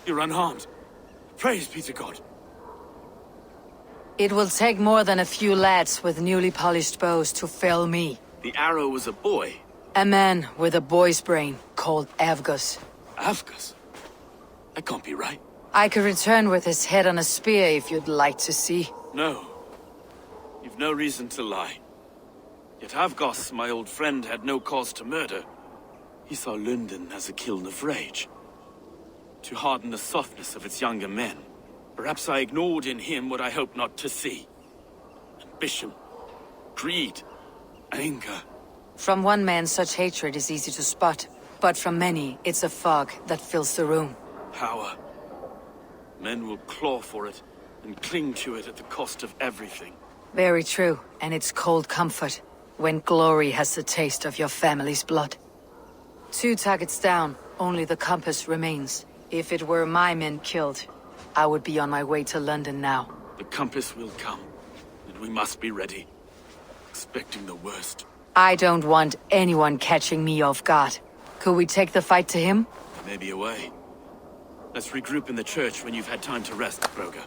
You're unharmed. Praise be to God. It will take more than a few lads with newly polished bows to fell me. The arrow was a boy. A man with a boy's brain, called Avgus. Avgus? That can't be right. I could return with his head on a spear if you'd like to see. No. You've no reason to lie. Yet Avgos, my old friend, had no cause to murder. He saw London as a kiln of rage. To harden the softness of its younger men. Perhaps I ignored in him what I hoped not to see. Ambition, greed, anger. From one man, such hatred is easy to spot. But from many, it's a fog that fills the room. Power. Men will claw for it, and cling to it at the cost of everything. Very true, and it's cold comfort, when glory has the taste of your family's blood. 2 targets down, only the compass remains. If it were my men killed, I would be on my way to London now. The compass will come, and we must be ready. Expecting the worst. I don't want anyone catching me off guard. Could we take the fight to him? There may be a way. Let's regroup in the church when you've had time to rest, Broga.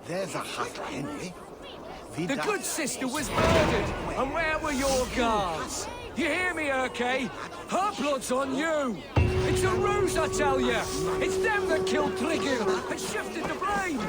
There's a hut, Henry. The good sister was murdered, and where were your guards? You hear me, Urke? Her blood's on you! It's a ruse, I tell you! It's them that killed Trigil and shifted the blame!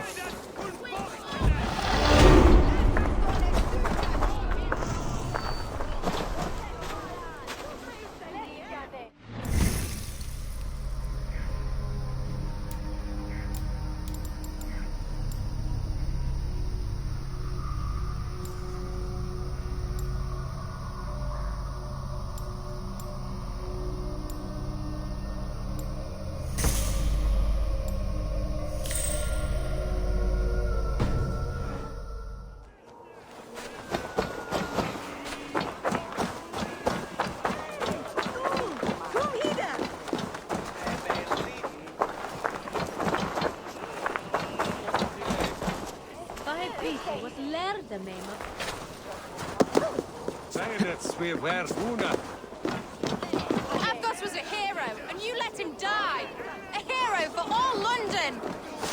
Avgos was a hero, and you let him die. A hero for all London.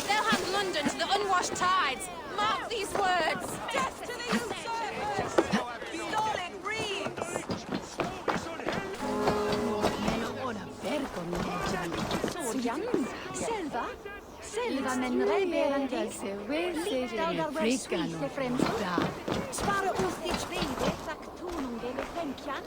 They'll hand London to the unwashed tides. Mark these words. Death to the usurpers! Stolen breeds! Selva? Selva men rebelandi. Littaugar var svite fremst. Spara ostich vide, faktunum dele tänkan.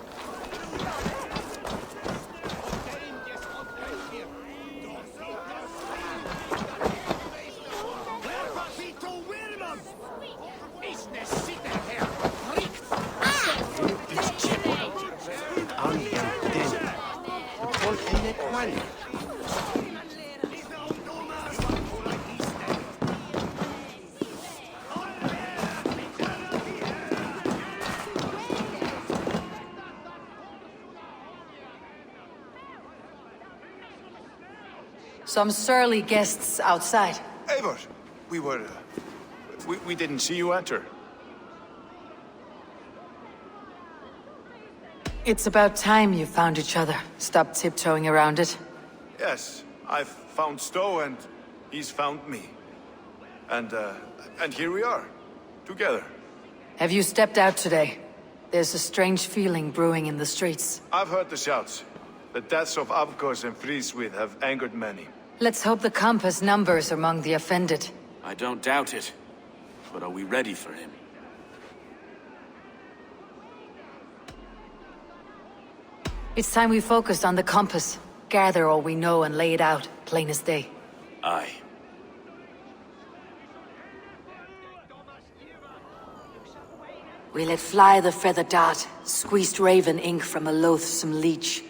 Some surly guests outside. Eivor, we didn't see you enter. It's about time you found each other. Stop tiptoeing around it. Yes, I've found Stowe and he's found me. And here we are, together. Have you stepped out today? There's a strange feeling brewing in the streets. I've heard the shouts. The deaths of Avgos and Friswith have angered many. Let's hope the compass numbers among the offended. I don't doubt it. But are we ready for him? It's time we focused on the compass. Gather all we know and lay it out, plain as day. Aye. We let fly the feather dart, squeezed raven ink from a loathsome leech.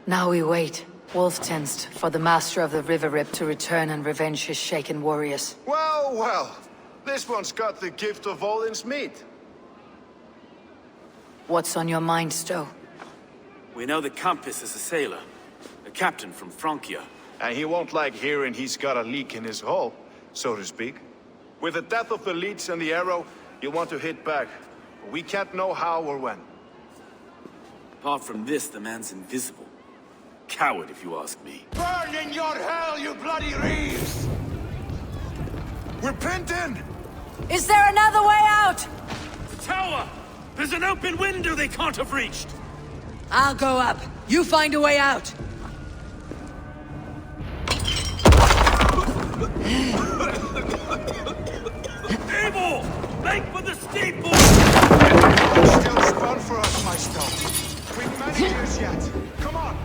Now we wait, wolf-tensed, for the master of the river rip to return and revenge his shaken warriors. Well, well. This one's got the gift of Odin's meat. What's on your mind, Stowe? We know that Campus is a sailor. A captain from Francia. And he won't like hearing he's got a leak in his hull, so to speak. With the death of the leech and the arrow, you'll want to hit back. We can't know how or when. Apart from this, the man's invisible. Coward, if you ask me. Burn in your hell, you bloody reeves! We're pinned in! Is there another way out? Tower! There's an open window they can't have reached! I'll go up. You find a way out. Abel! Make for the steeple! Still spun for us, my stone. We've many years yet. Come on!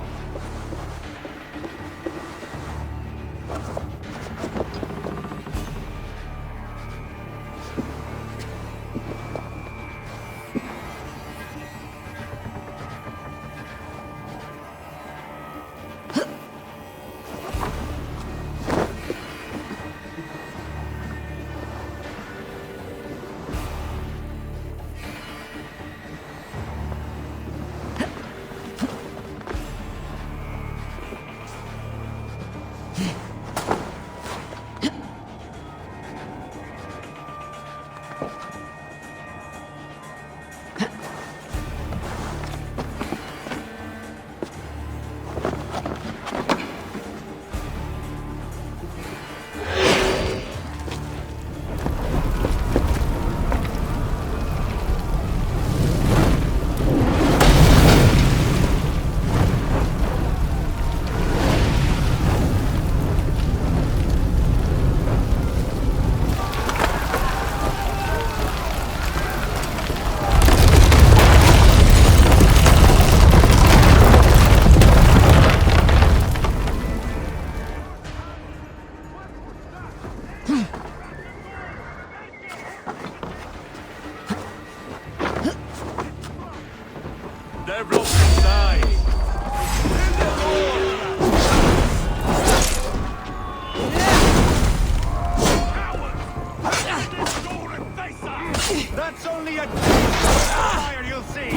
That's only a fire, you'll see!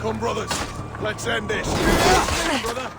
Come, brothers. Let's end this. Brother.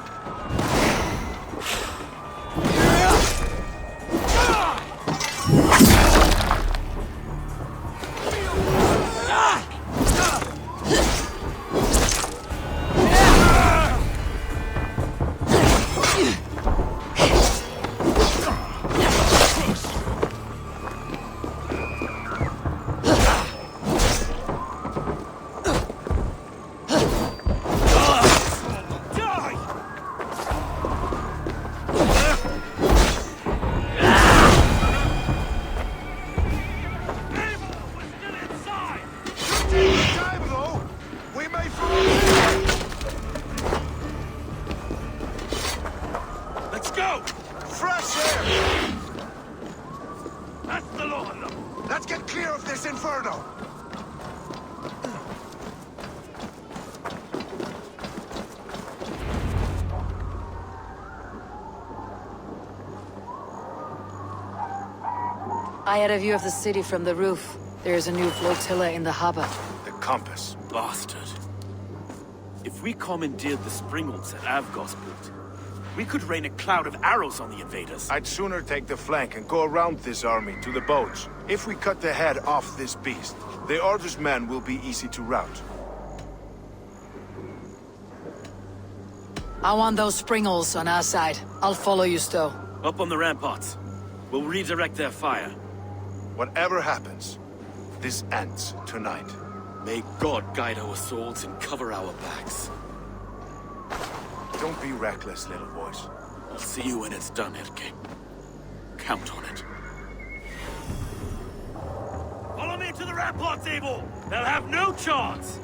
Let's get clear of this inferno! I had a view of the city from the roof. There is a new flotilla in the harbor. The compass. Bastard. If we commandeered the springholds at Avgosport, we could rain a cloud of arrows on the invaders. I'd sooner take the flank and go around this army to the boats. If we cut the head off this beast, the Order's men will be easy to rout. I want those springholes on our side. I'll follow you, Stowe. Up on the ramparts. We'll redirect their fire. Whatever happens, this ends tonight. May God guide our swords and cover our backs. Don't be reckless, little boys. I'll see you when it's done, Erke. Count on it. Follow me to the ramparts, Abel! They'll have no chance!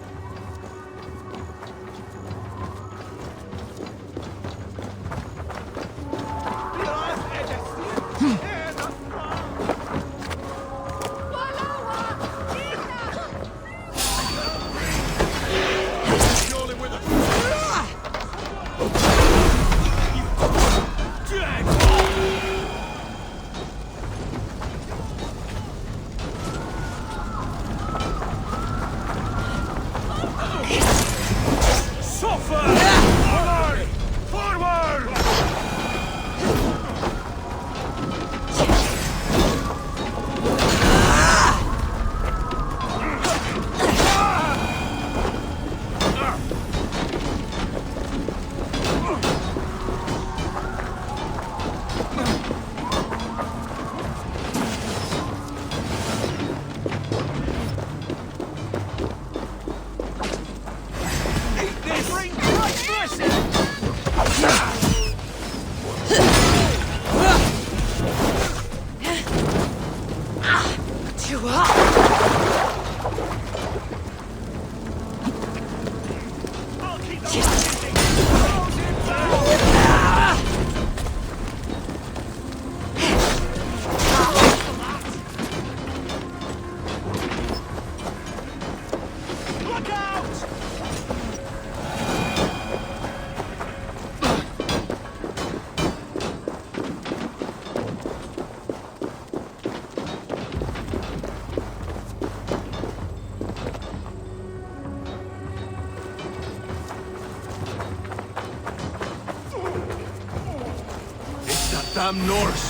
Damn Norse!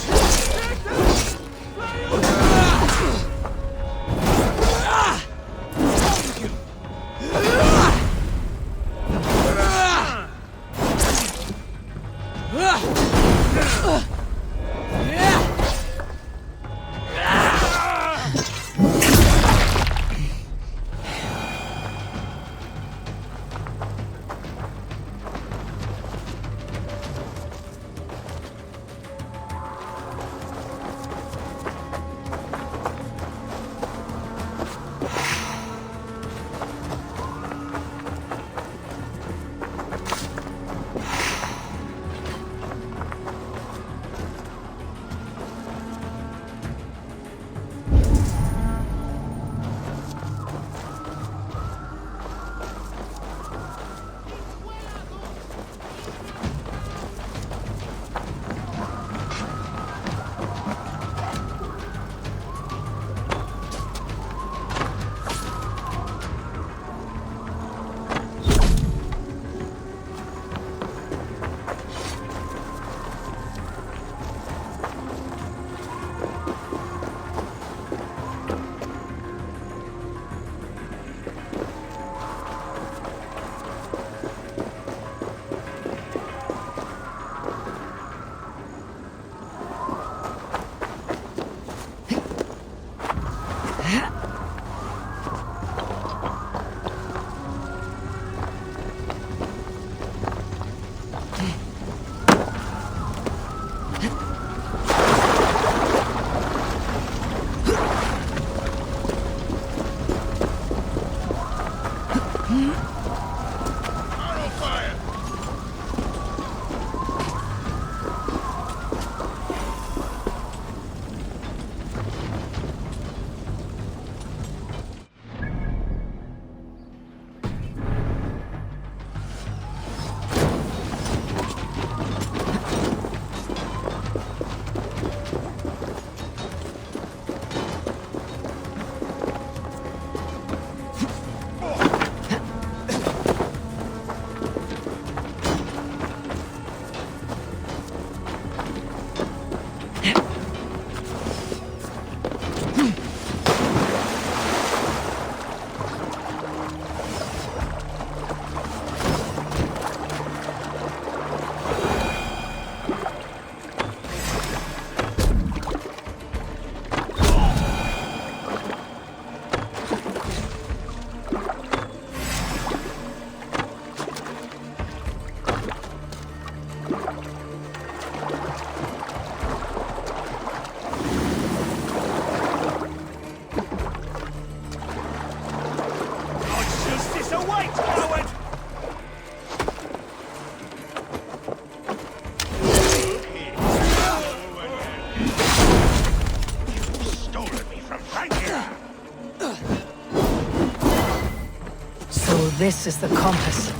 This is the compass,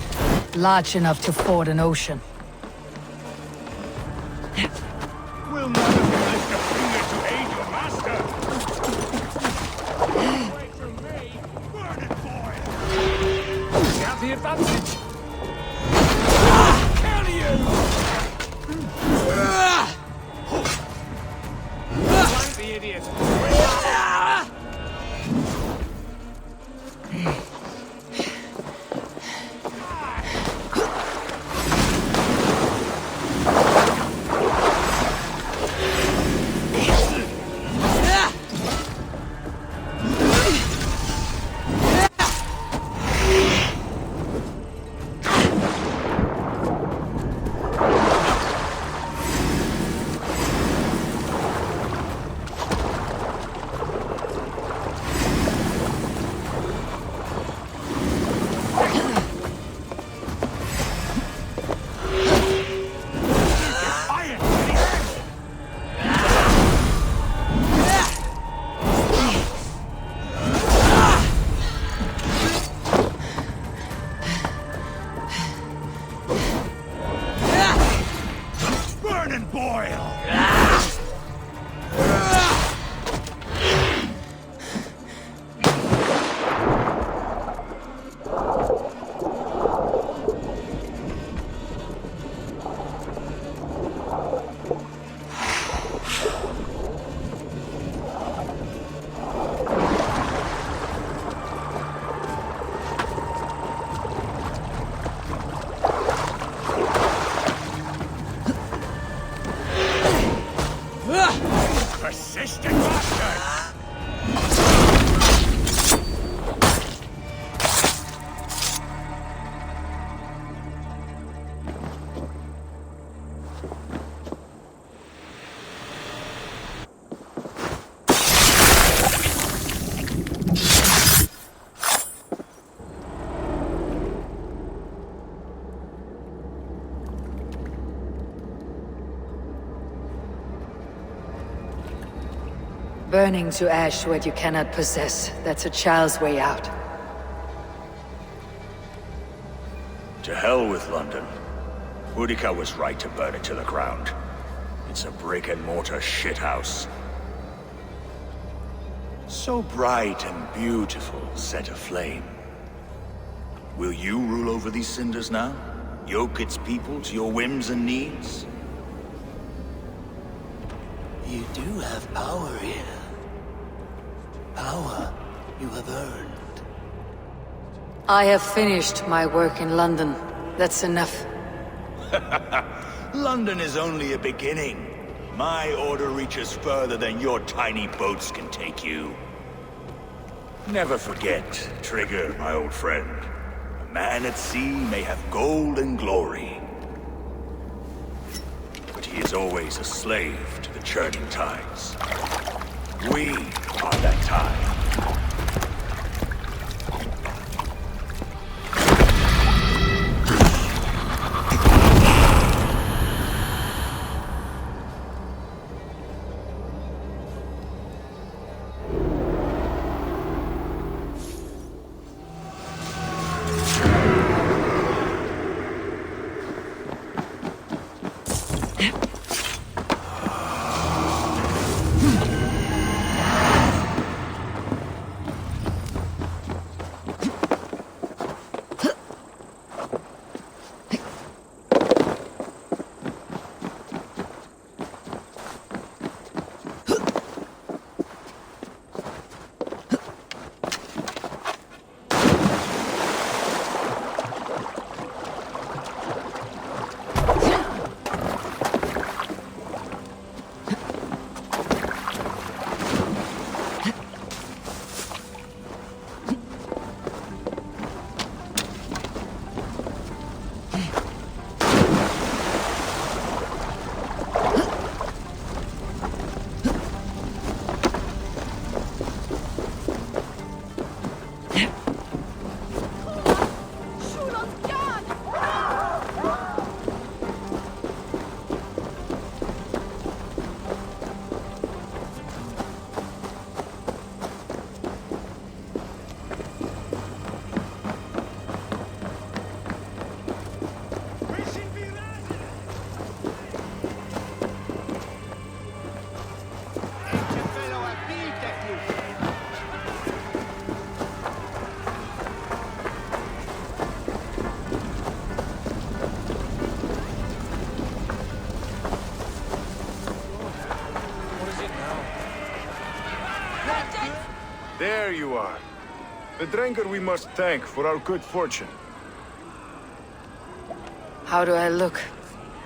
large enough to ford an ocean. Will none of you lift a finger to aid your master? Away from me! Burn it, boy! We have the advantage. Kill you! Find the idiot. burn and boil! Persistent bastard! Burning to ash what you cannot possess. That's a child's way out. To hell with London. Boudica was right to burn it to the ground. It's a brick-and-mortar shithouse. So bright and beautiful, set aflame. Will you rule over these cinders now? Yoke its people to your whims and needs? You do have power here. Power you have earned. I have finished my work in London. That's enough. London is only a beginning. My order reaches further than your tiny boats can take you. Never forget, Trigger, my old friend. A man at sea may have gold and glory, but he is always a slave to the churning tides. We are that tide. There you are. The drinker we must thank for our good fortune. How do I look?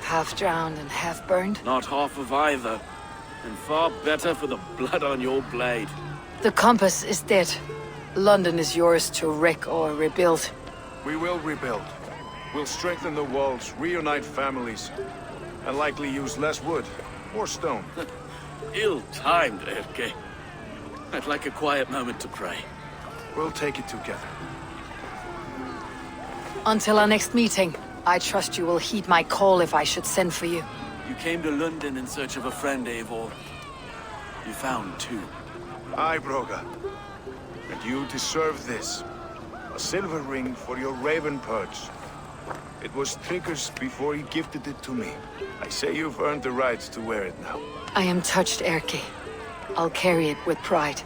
Half drowned and half burned? Not half of either. And far better for the blood on your blade. The compass is dead. London is yours to wreck or rebuild. We will rebuild. We'll strengthen the walls, reunite families, and likely use less wood or stone. Ill-timed, Erke. I'd like a quiet moment to pray. We'll take it together. Until our next meeting, I trust you will heed my call if I should send for you. You came to London in search of a friend, Eivor. You found two. Aye, Broga. And you deserve this. A silver ring for your raven perch. It was Trigger's before he gifted it to me. I say you've earned the right to wear it now. I am touched, Erki. I'll carry it with pride.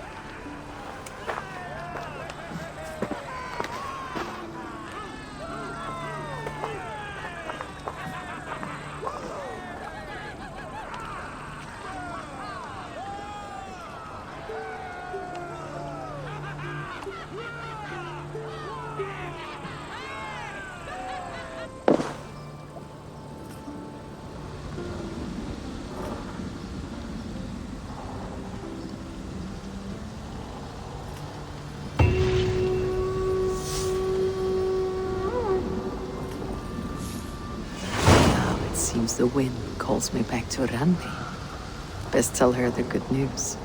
Seems the wind calls me back to Randi. Best tell her the good news.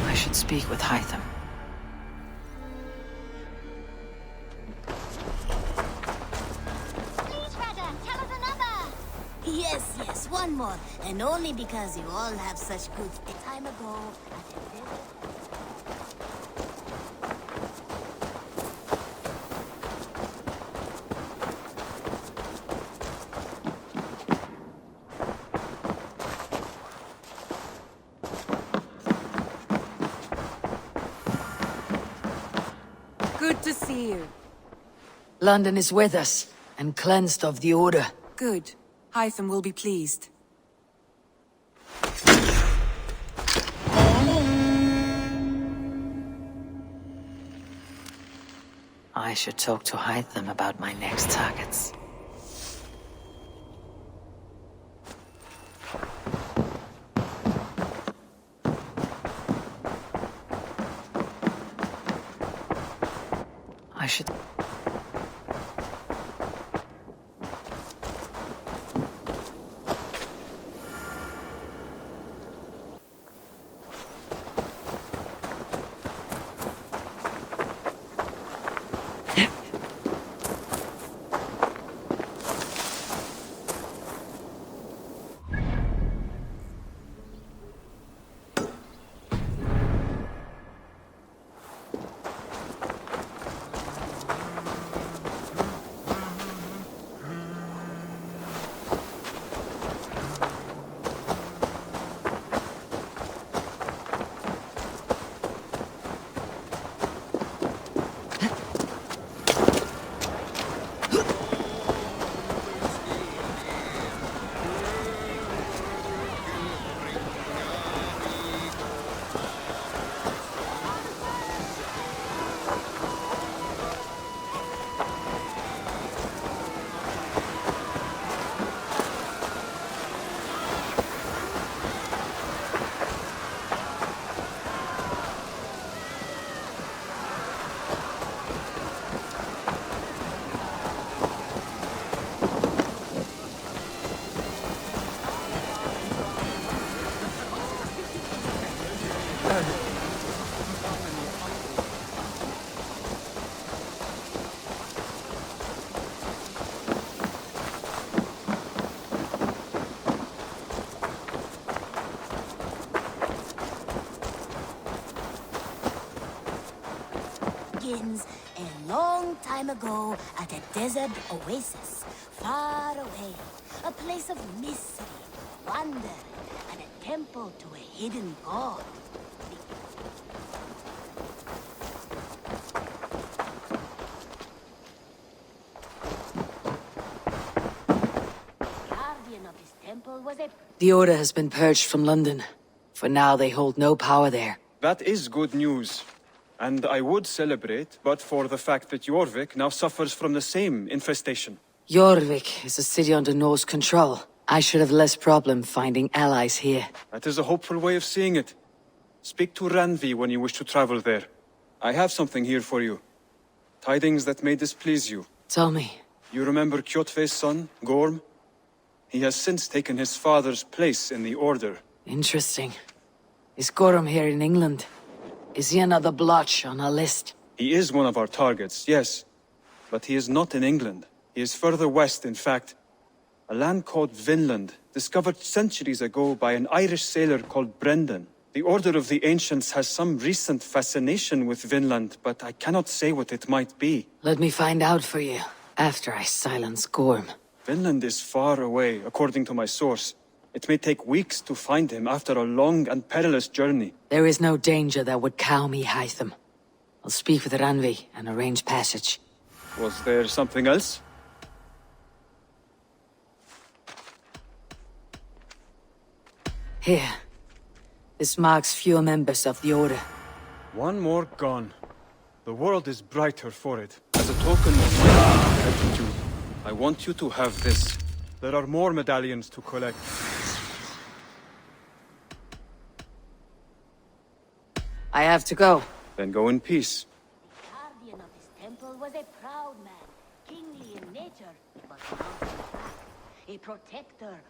I should speak with Hytham. Please, brother, tell us another! Yes, one more. And only because you all have such good time ago. Good to see you. London is with us, and cleansed of the Order. Good. Hytham will be pleased. I should talk to Hytham about my next targets. I should... A long time ago at a desert oasis, far away, a place of mystery, wonder, and a temple to a hidden god. The guardian of this temple was a... The Order has been purged from London. For now, they hold no power there. That is good news. And I would celebrate, but for the fact that Jorvik now suffers from the same infestation. Jorvik is a city under Norse control. I should have less problem finding allies here. That is a hopeful way of seeing it. Speak to Ranvi when you wish to travel there. I have something here for you. Tidings that may displease you. Tell me. You remember Kjotve's son, Gorm? He has since taken his father's place in the Order. Interesting. Is Gorm here in England? Is he another blotch on our list? He is one of our targets, yes. But he is not in England. He is further west, in fact. A land called Vinland, discovered centuries ago by an Irish sailor called Brendan. The Order of the Ancients has some recent fascination with Vinland, but I cannot say what it might be. Let me find out for you, after I silence Gorm. Vinland is far away, according to my source. It may take weeks to find him after a long and perilous journey. There is no danger that would cow me, Hytham. I'll speak with Ranvi and arrange passage. Was there something else? Here. This marks fewer members of the Order. One more gone. The world is brighter for it. As a token of my gratitude, I want you to have this. There are more medallions to collect. I have to go. Then go in peace. The guardian of this temple was a proud man, kingly in nature, but not in fact, a protector.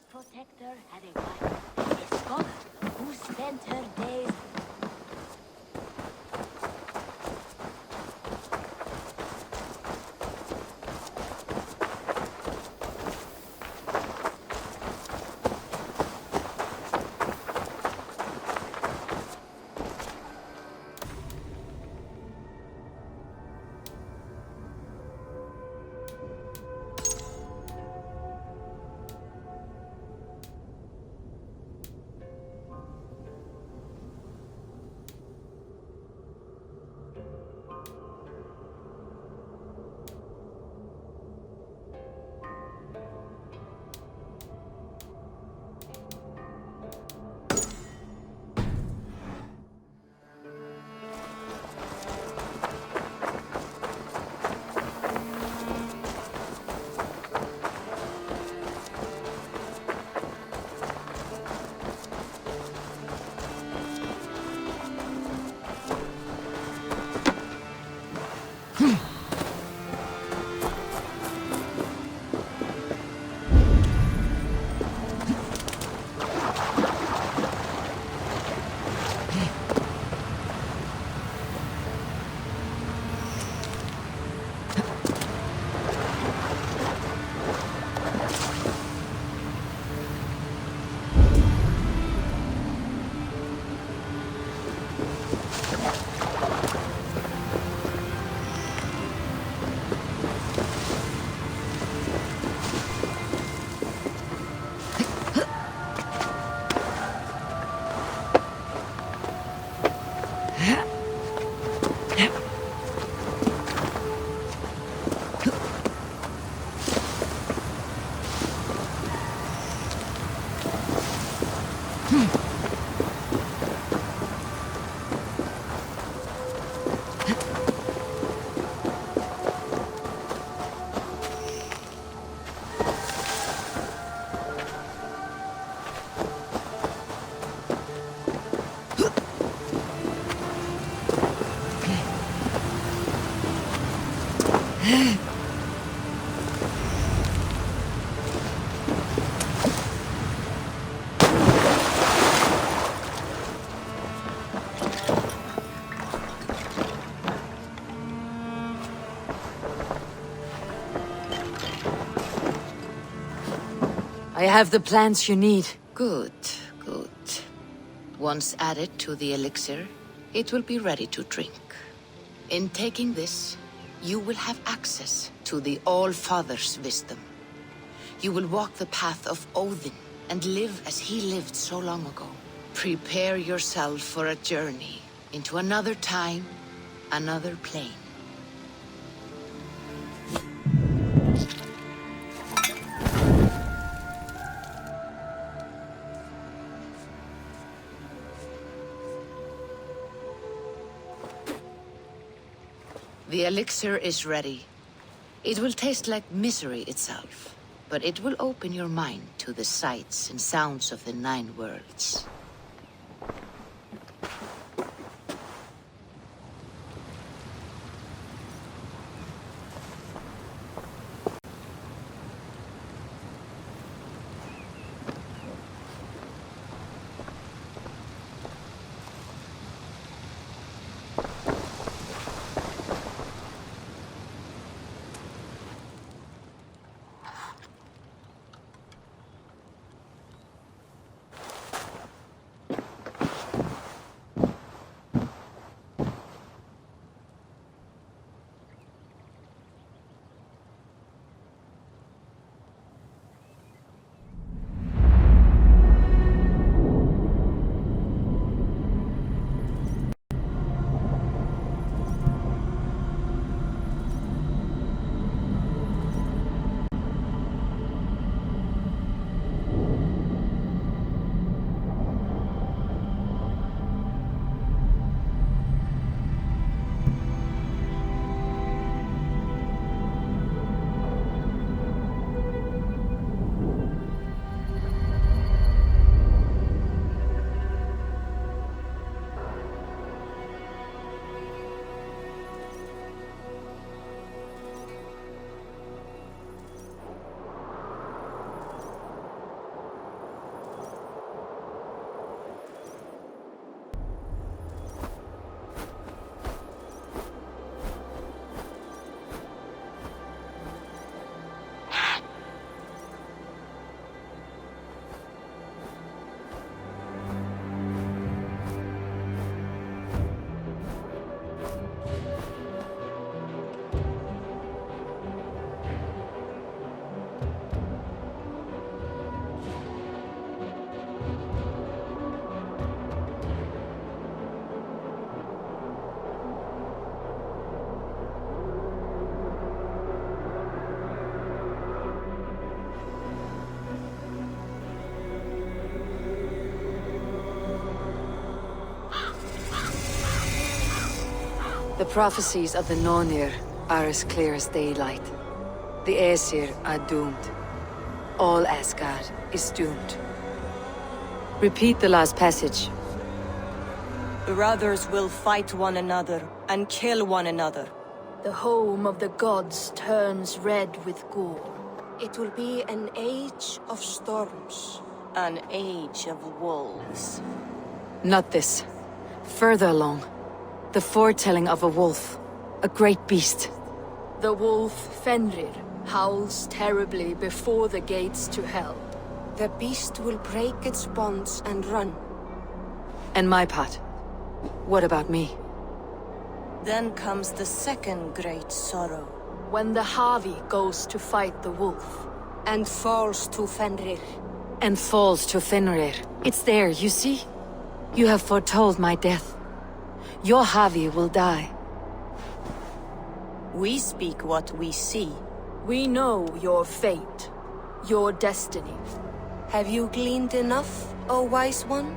Protector had a wife, a scholar, who spent her days... I have the plants you need. Good, good. Once added to the elixir, it will be ready to drink. In taking this, you will have access to the All-Father's wisdom. You will walk the path of Odin and live as he lived so long ago. Prepare yourself for a journey into another time, another plane. The elixir is ready. It will taste like misery itself, but it will open your mind to the sights and sounds of the 9 worlds. The prophecies of the Nornir are as clear as daylight. The Aesir are doomed. All Asgard is doomed. Repeat the last passage. Brothers will fight one another and kill one another. The home of the gods turns red with gore. It will be an age of storms. An age of wolves. Not this. Further along. The foretelling of a wolf. A great beast. The wolf Fenrir howls terribly before the gates to hell. The beast will break its bonds and run. And my part? What about me? Then comes the second great sorrow. When the Havi goes to fight the wolf. And falls to Fenrir. And falls to Fenrir. It's there, you see? You have foretold my death. Your Havi will die. We speak what we see. We know your fate, your destiny. Have you gleaned enough O wise one?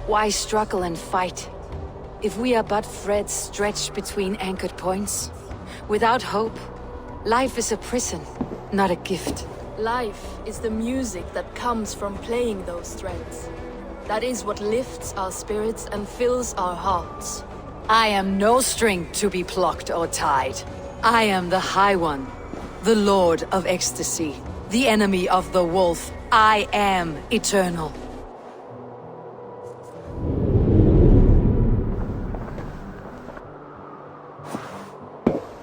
Why struggle and fight? If we are but threads stretched between anchored points, without hope, life is a prison, not a gift. Life is the music that comes from playing those threads. That is what lifts our spirits and fills our hearts. I am no string to be plucked or tied. I am the High One, the Lord of Ecstasy, the enemy of the Wolf. I am eternal.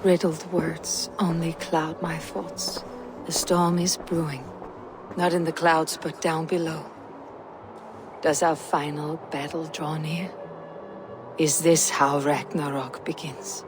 Riddled words only cloud my thoughts. A storm is brewing, not in the clouds, but down below. Does our final battle draw near? Is this how Ragnarok begins?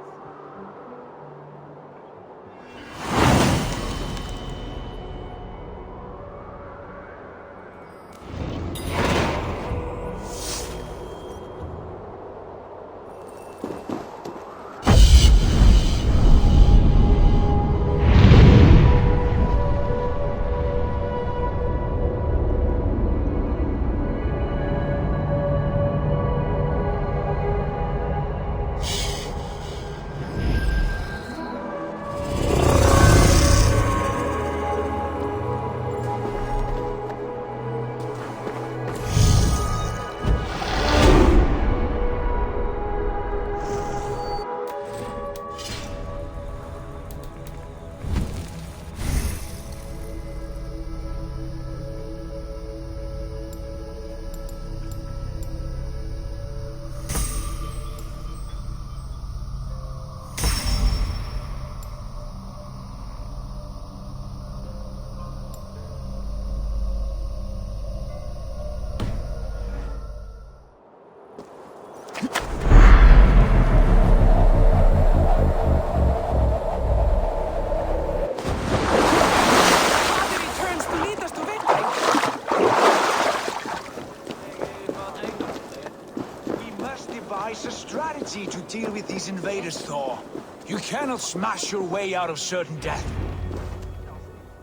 To deal with these invaders, Thor. You cannot smash your way out of certain death.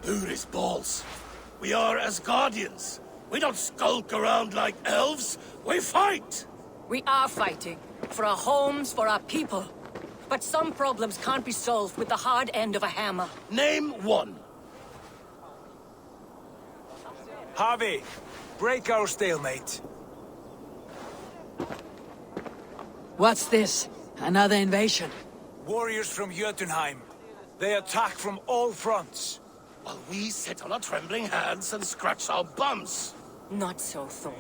Buris balls. We are Asgardians. We don't skulk around like elves. We fight! We are fighting. For our homes, for our people. But some problems can't be solved with the hard end of a hammer. Name one. Harvey, break our stalemate. What's this? Another invasion? Warriors from Jotunheim. They attack from all fronts. While we sit on our trembling hands and scratch our bums. Not so, Thor.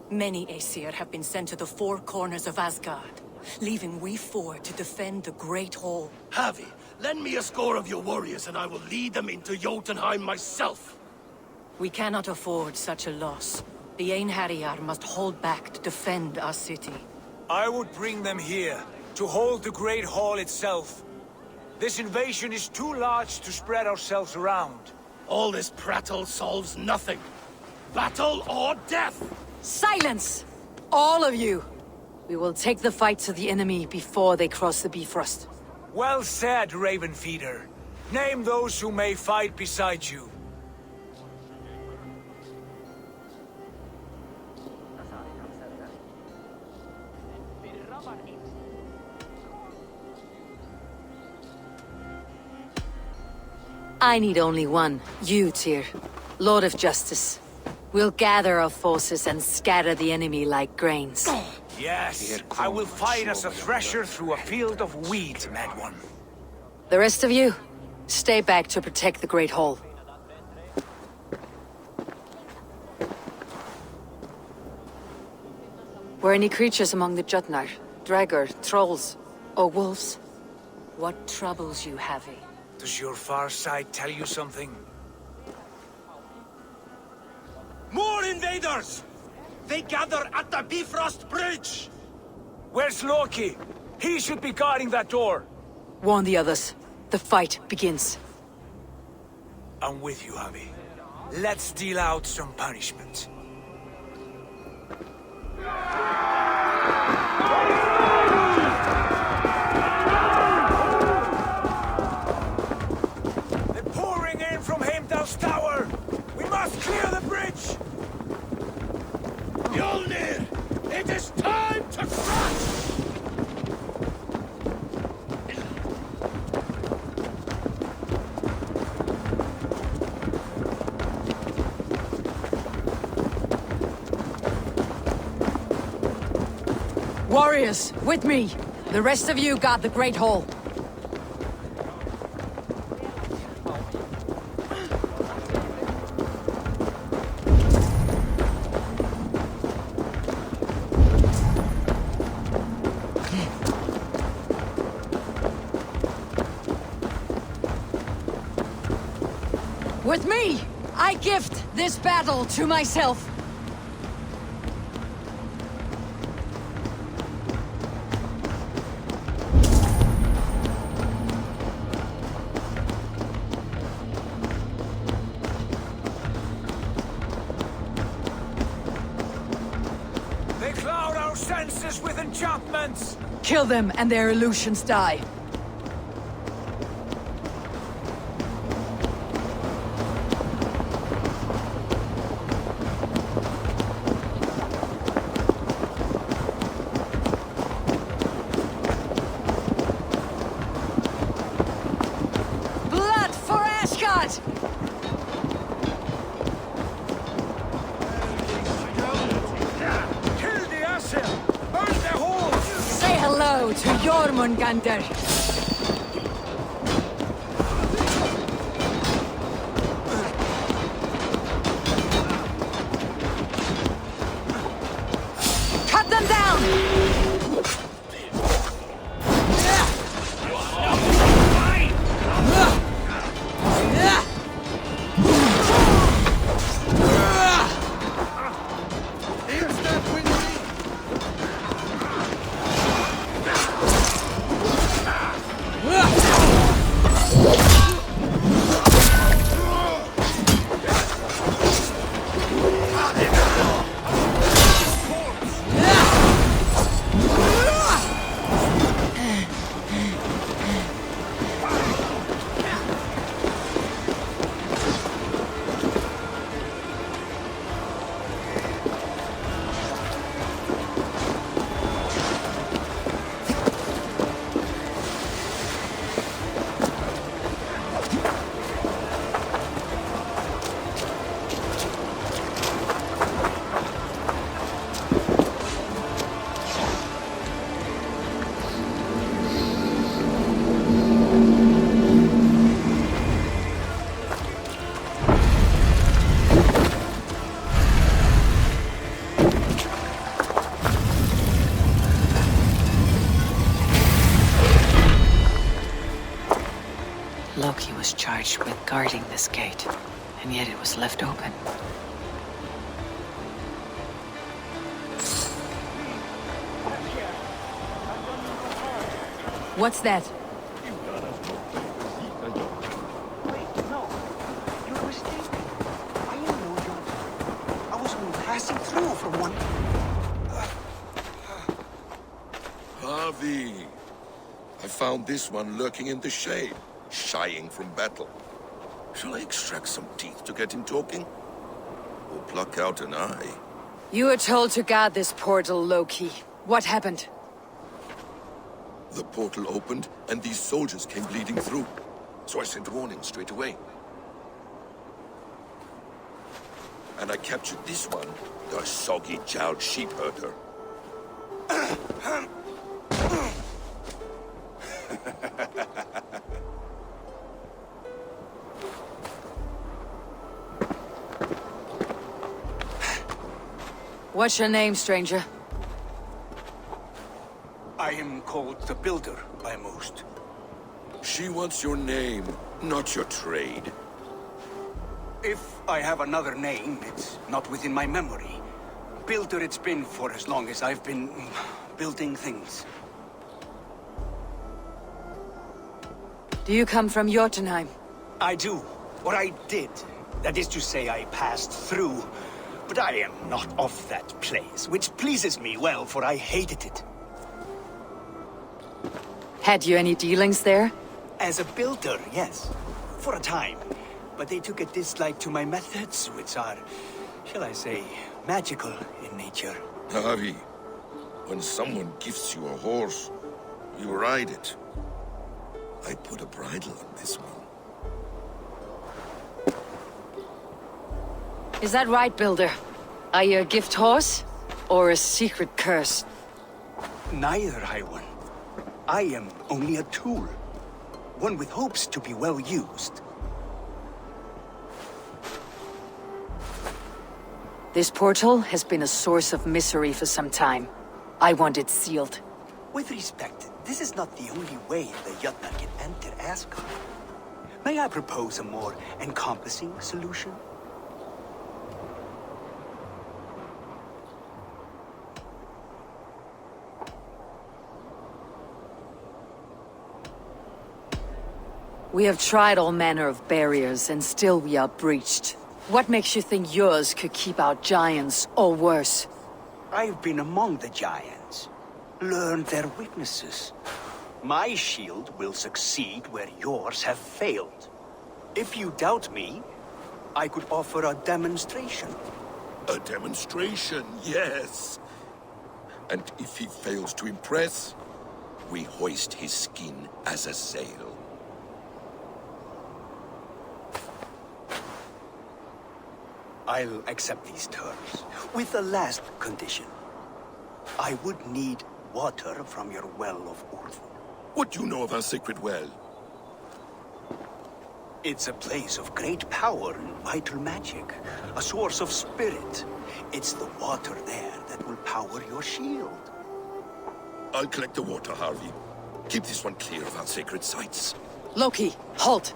Many Aesir have been sent to the four corners of Asgard, leaving we four to defend the Great Hall. Harvey, lend me a score of your warriors and I will lead them into Jotunheim myself. We cannot afford such a loss. The Einherjar must hold back to defend our city. I would bring them here, to hold the Great Hall itself. This invasion is too large to spread ourselves around. All this prattle solves nothing. Battle or death! Silence! All of you! We will take the fight to the enemy before they cross the Bifrost. Well said, Ravenfeeder. Name those who may fight beside you. I need only one. You, Tyr. Lord of Justice. We'll gather our forces and scatter the enemy like grains. Yes, I will fight as a thresher through a field of weeds, Mad One. The rest of you, stay back to protect the Great Hall. Were any creatures among the Jotnar? Draugr, trolls, or wolves? What troubles you, Havi? Does your far side tell you something? More invaders! They gather at the Bifrost Bridge! Where's Loki? He should be guarding that door. Warn the others. The fight begins. I'm with you, Javi. Let's deal out some punishment. lighthouse tower! We must clear the bridge! Mjolnir! It is time to crush! Warriors, with me! The rest of you guard the Great Hall. With me, I gift this battle to myself. They cloud our senses with enchantments! Kill them and their illusions die. Blood for Asgard! Kill the Aesir! Burn their halls! Say hello to Jormungandr. Cut them down! Loki was charged with guarding this gate, and yet it was left open. What's that? You're mistaken. I am no Jotun. I was only passing through from one... Harvey! I found this one lurking in the shade, shying from battle. Shall I extract some teeth to get him talking? Or pluck out an eye? You were told to guard this portal, Loki. What happened? The portal opened, and these soldiers came bleeding through. So I sent warning straight away. And I captured this one, the soggy-jowled sheep herder. What's your name, stranger? I am called the Builder by most. She wants your name, not your trade. If I have another name, it's not within my memory. Builder it's been for as long as I've been building things. Do you come from Jotunheim? I do. Or I did. That is to say, I passed through. But I am not of that place, which pleases me well, for I hated it. Had you any dealings there? As a builder, yes. For a time. but they took a dislike to my methods, which are, shall I say, magical in nature. Harvey, when someone gifts you a horse, you ride it. I put a bridle on this one. Is that right, Builder? Are you a gift horse? Or a secret curse? Neither, High One. I am only a tool. One with hopes to be well used. This portal has been a source of misery for some time. I want it sealed. With respect, this is not the only way the Jötnar can enter Asgard. May I propose a more encompassing solution? We have tried all manner of barriers, and still we are breached. What makes you think yours could keep out giants, or worse? I've been among the giants, learned their weaknesses. My shield will succeed where yours have failed. If you doubt me, I could offer a demonstration. A demonstration, yes. And if he fails to impress, we hoist his skin as a sail. I'll accept these terms, with the last condition. I would need water from your well of Urth. What do you know of our sacred well? It's a place of great power and vital magic, a source of spirit. It's the water there that will power your shield. I'll collect the water, Harvey. Keep this one clear of our sacred sites. Loki, halt!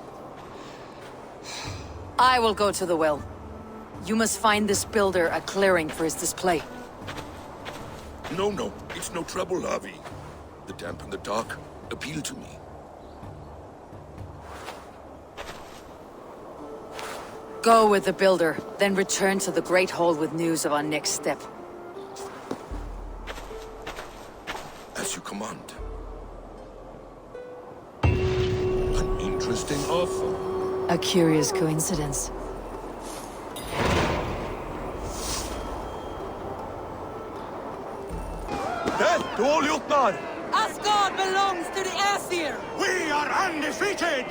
I will go to the well. You must find this builder a clearing for his display. No, it's no trouble, Harvey. The damp and the dark appeal to me. Go with the builder, then return to the Great Hall with news of our next step. As you command. An interesting offer. A curious coincidence. Death to all Jötnar! Asgard belongs to the Aesir! We are undefeated!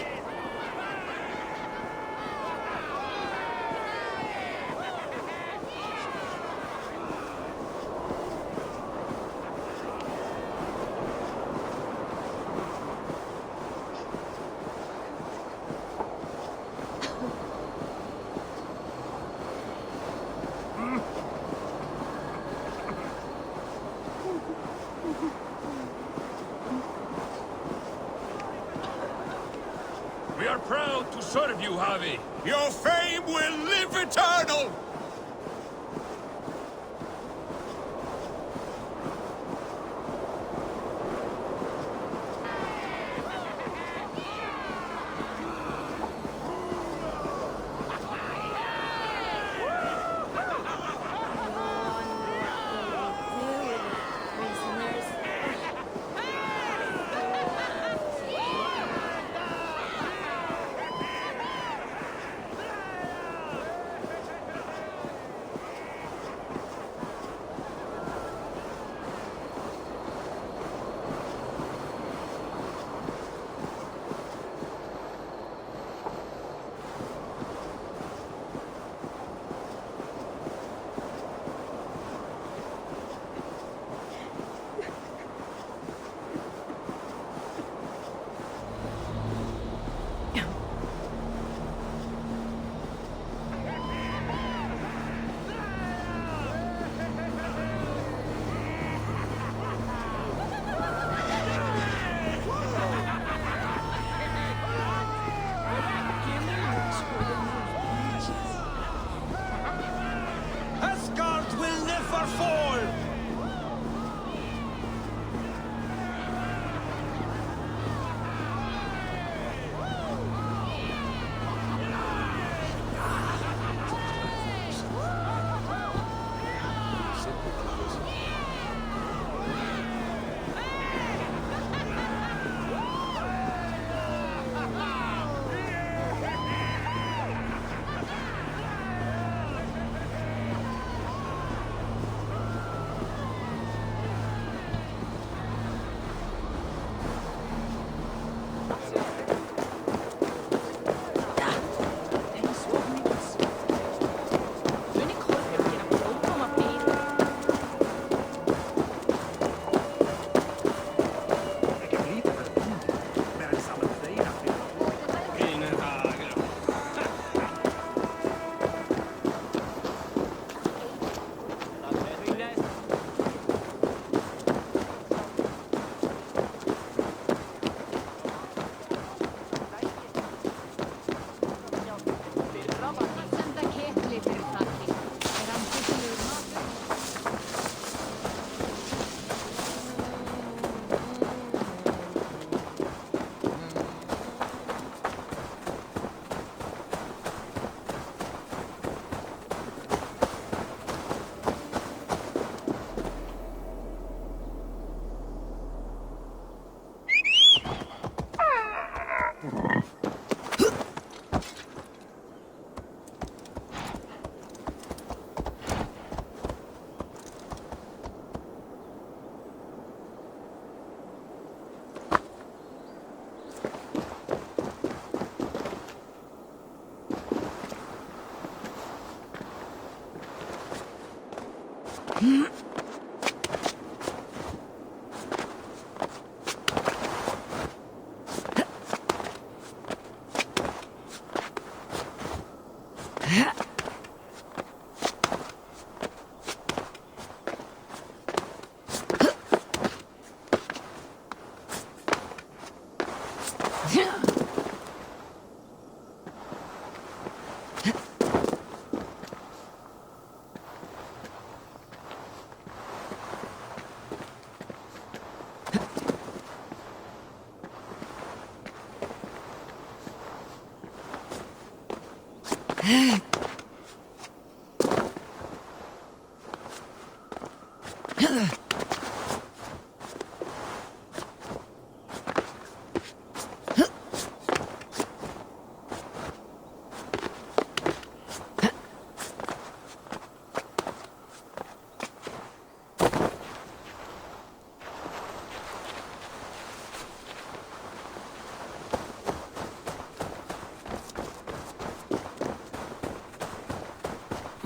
We are proud to serve you, Harvey. Your fame will live eternal!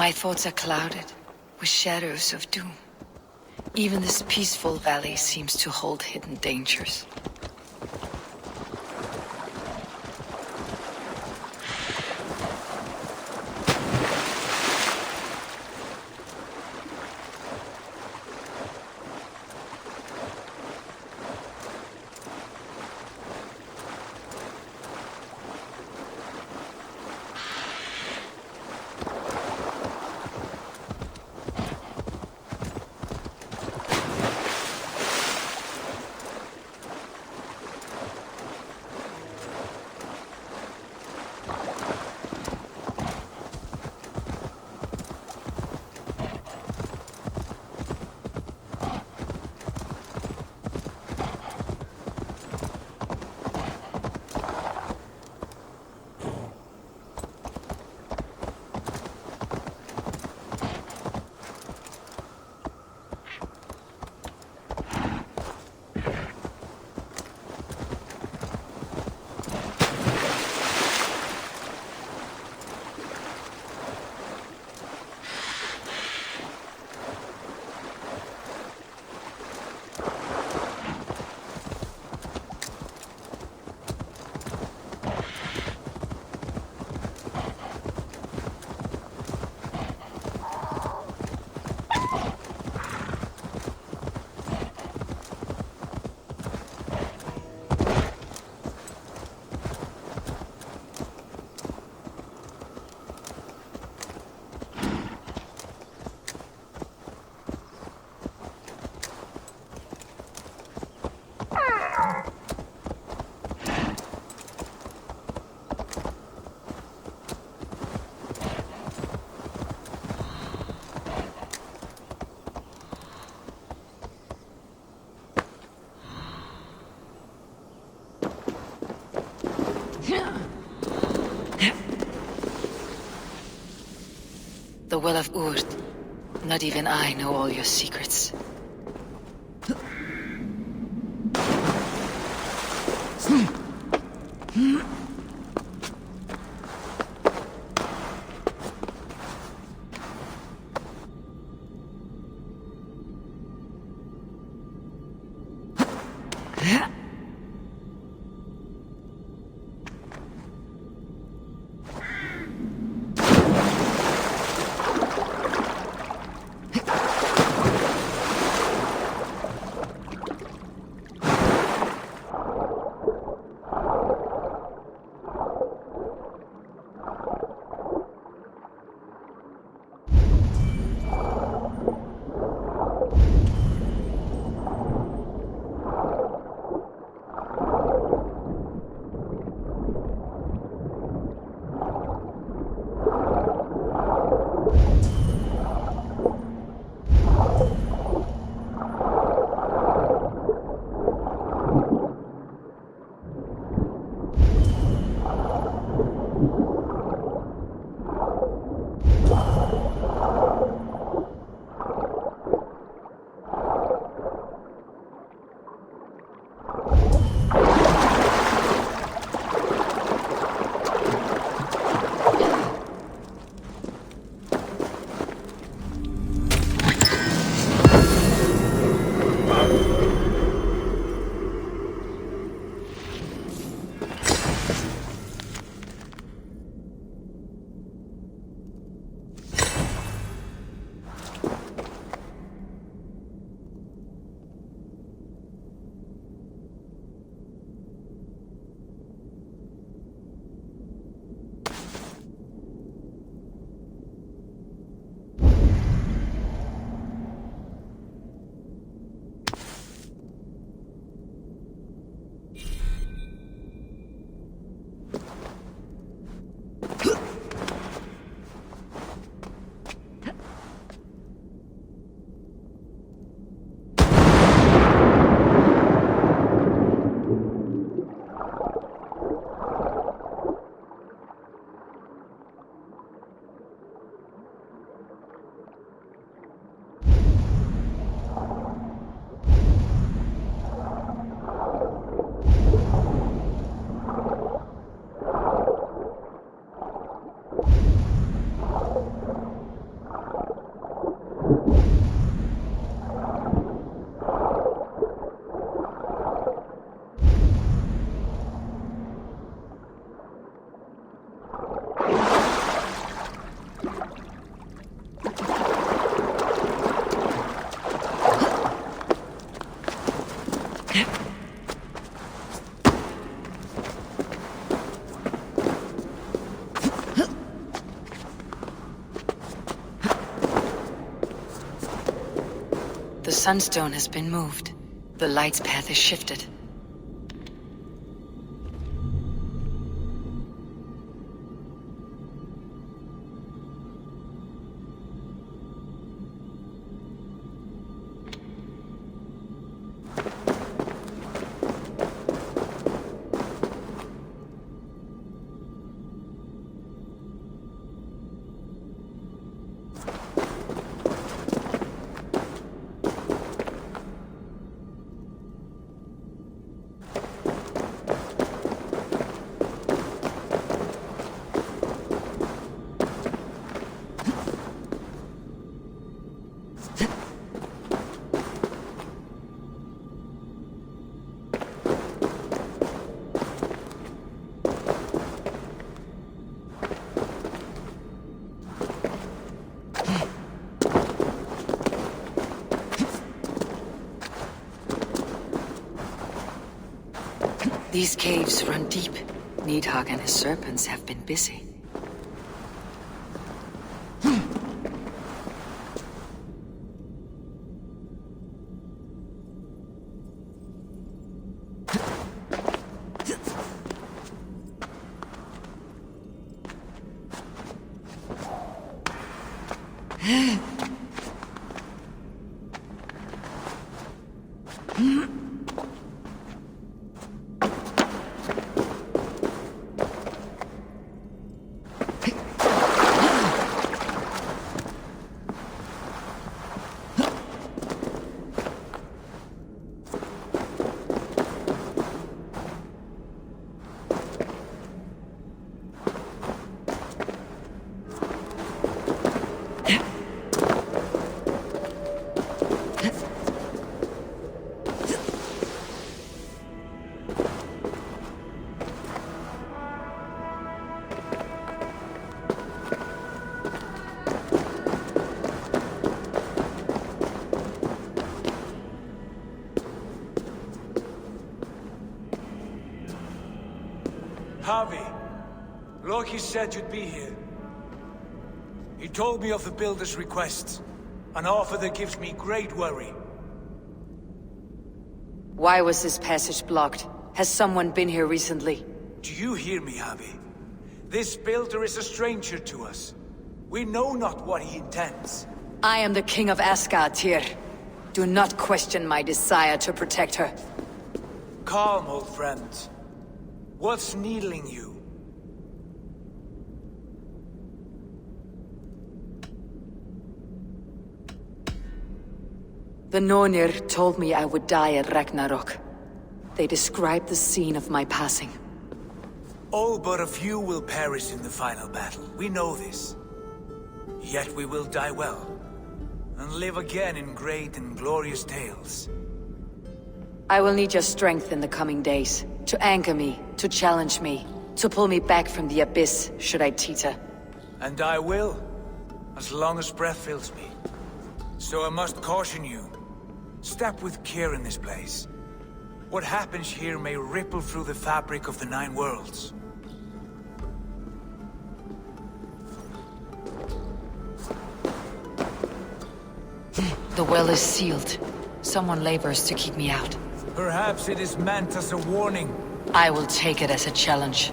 My thoughts are clouded with shadows of doom. Even this peaceful valley seems to hold hidden dangers. The Well of Urd. Not even I know all your secrets. The sunstone has been moved. The light's path is shifted. These caves run deep. Nidhogg and his serpents have been busy. Harvey, Loki said you'd be here. He told me of the Builder's request, an offer that gives me great worry. Why was this passage blocked? Has someone been here recently? Do you hear me, Harvey? This Builder is a stranger to us. We know not what he intends. I am the King of Asgard, Tyr. Do not question my desire to protect her. Calm, old friend. What's needling you? The Nornir told me I would die at Ragnarok. They described the scene of my passing. All but a few will perish in the final battle. We know this. Yet we will die well, and live again in great and glorious tales. I will need your strength in the coming days, to anchor me, to challenge me, to pull me back from the abyss, should I teeter. And I will, as long as breath fills me. So I must caution you. Step with care in this place. What happens here may ripple through the fabric of the Nine Worlds. The well is sealed. Someone labors to keep me out. Perhaps it is meant as a warning. I will take it as a challenge.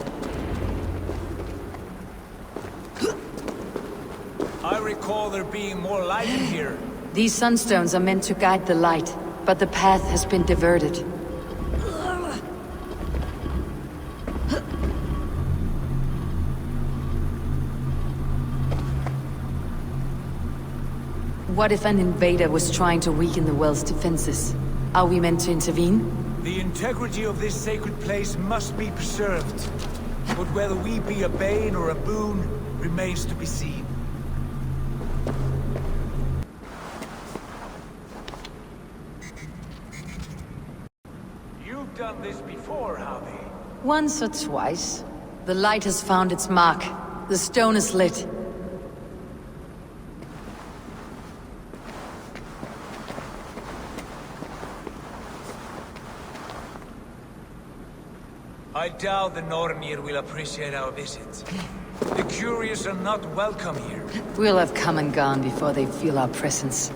I recall there being more light in here. These sunstones are meant to guide the light, but the path has been diverted. What if an invader was trying to weaken the well's defenses? Are we meant to intervene? The integrity of this sacred place must be preserved. But whether we be a bane or a boon remains to be seen. You've done this before, Harvey. Once or twice. The light has found its mark. The stone is lit. I doubt the Nornir will appreciate our visit. The curious are not welcome here. We'll have come and gone before they feel our presence.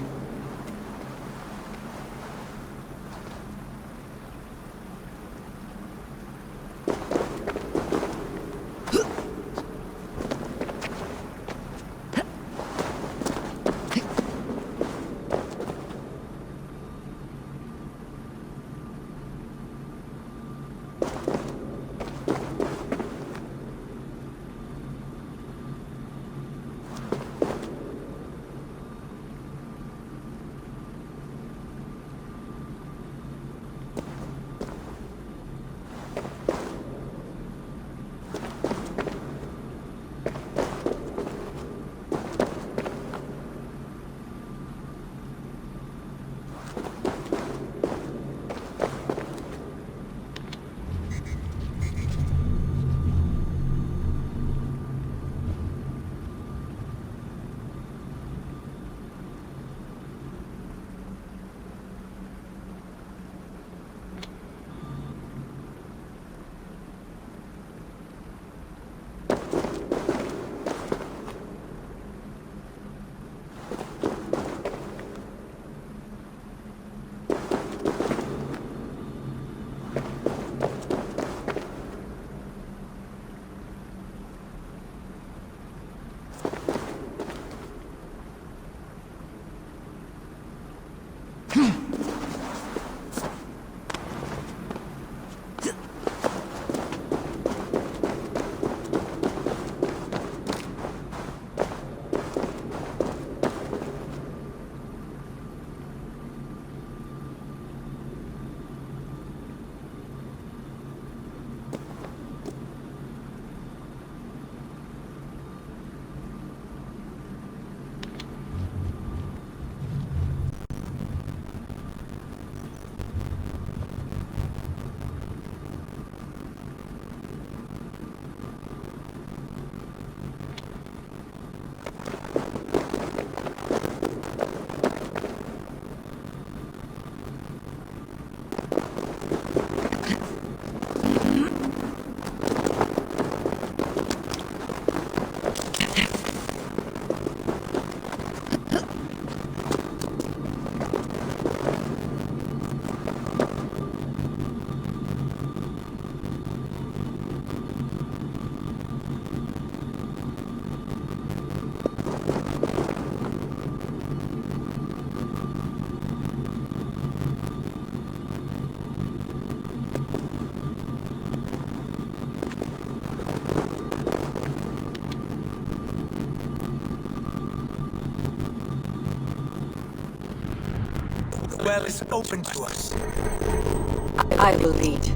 well is open to us. I will lead.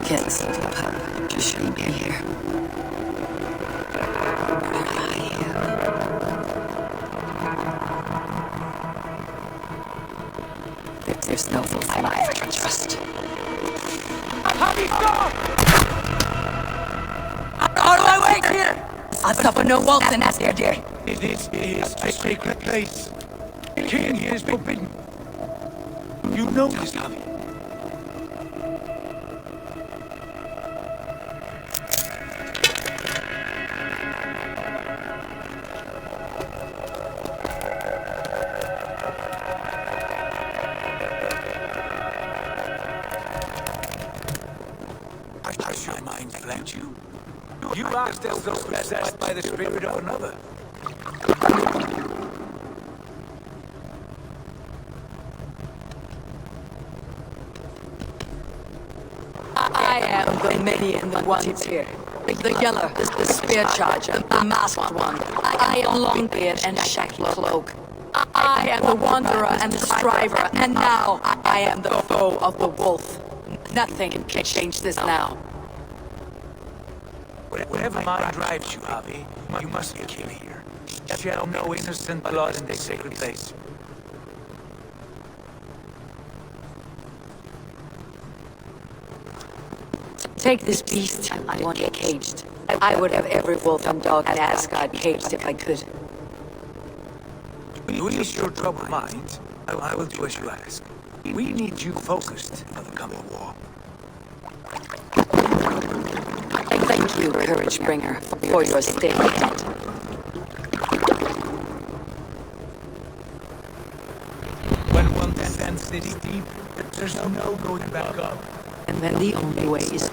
Get this little pup. You shouldn't be here. Where are you? There's no full-time life I can trust. Happy, stop! How do I wait here? I'll suffer no waltzing as dear. This is a sacred place. The king is forbidden. You know this, Tommy. Has your mind fled you? You are still so possessed by the spirit of another. I am the many and the ones here. The Yeller, the spear charger, the masked one. I am Longbeard and Shackle Cloak. I am the wanderer and the striver, and now I am the foe of the wolf. Nothing can change this now. Whatever mind drives you, Javi, you must kill here. Shed no innocent blood in this sacred place. Take this beast. I want it caged. I would have every wolf and dog in Asgard caged if I could. You ease your troubled mind. I will do as you ask. We need you focused for the coming war. Thank you, Courage Bringer, for your steady hand. When one descends this deep, there's no going back up. And then the only way is...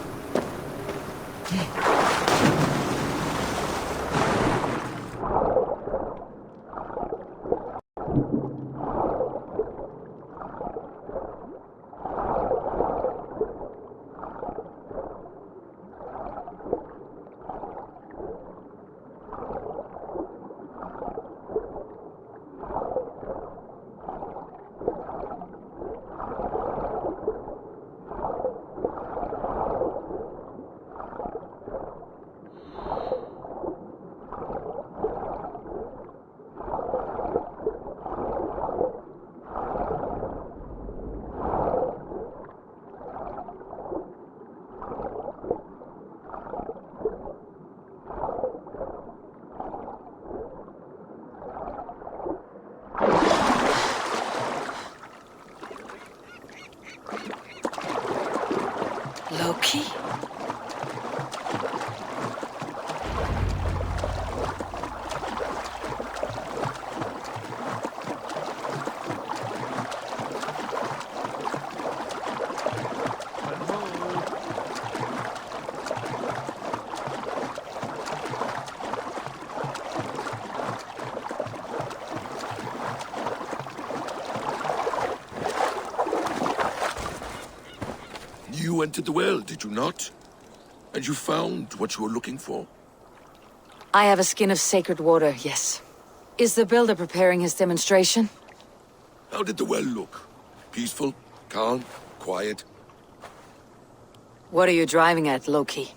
Loki? You entered the well, did you not? And you found what you were looking for? I have a skin of sacred water, yes. Is the builder preparing his demonstration? How did the well look? Peaceful? Calm? Quiet? What are you driving at, Loki?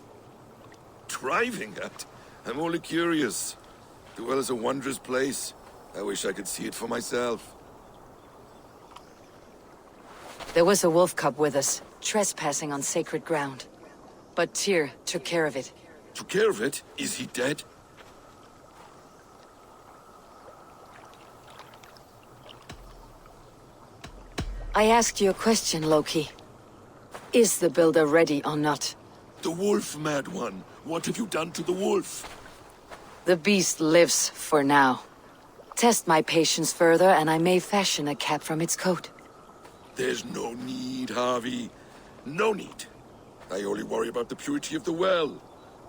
Driving at? I'm only curious. The well is a wondrous place. I wish I could see it for myself. There was a wolf cub with us, trespassing on sacred ground. But Tyr took care of it. Took care of it? Is he dead? I asked you a question, Loki. Is the builder ready or not? The wolf, mad one. What have you done to the wolf? The beast lives for now. Test my patience further, and I may fashion a cap from its coat. There's no need, Harvey. No need. I only worry about the purity of the well.